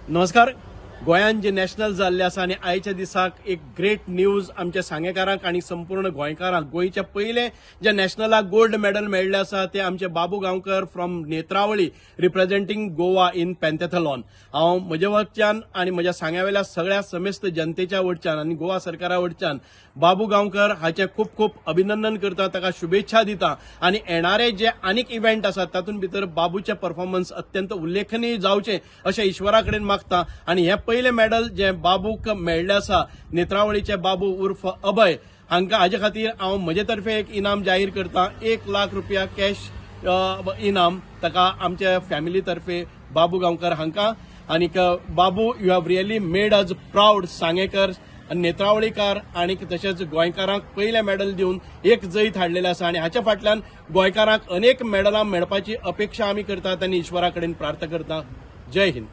नमस्कार. गोंयान जे नॅशनल जाल्ले आसा आनी आयच्या दिसाक एक ग्रेट न्यूज आमच्या सांगेकारांक आनी संपूर्ण गोंयकारांक गोंयचे पयले जे नॅशनलाक गोल्ड मेडल मेळ्ळें आसा ते आमचे Babu Gaonkar from Netravali representing Goa in pentathlon. हांव म्हजे वटच्यान आनी म्हज्या सांग्यावेल्या सगळ्या समेस्त जनतेच्या वटच्यान आनी गोवा सरकारा वटच्यान बाबू गांवकर हाचे खूप खूप अभिनंदन करता, ताका शुभेच्छा दिता आनी येणारे जे आनीक इव्हेंट आसात तातूंत भितर बाबूचे परफॉर्मन्स अत्यंत उल्लेखनीय जावचे अशें ईश्वरा कडेन मागता. आनी हे पयले मेडल जे बाबूक मेळ्ळें आसा नेत्रावळीचे बाबू उर्फ अभय हांकां हाजे खातीर हांव म्हजे तर्फे एक इनाम जाहीर करता. 1 लाख रुपया कॅश इनाम ताका आमच्या फॅमिली तर्फे बाबू गांवकर हांकां. आनीक बाबू यू हॅव रियली मेड अज प्राऊड सांगेकर नेत्रावळीकार आनी तशेंच गोंयकारांक पयले मेडल दिवन एक जैत हाडलेलें आसा आनी हाच्या फाटल्यान गोंयकारांक अनेक मेडलां मेळपाची अपेक्षा आमी करतात आनी ईश्वरा कडेन प्रार्थना करता. जय हिंद.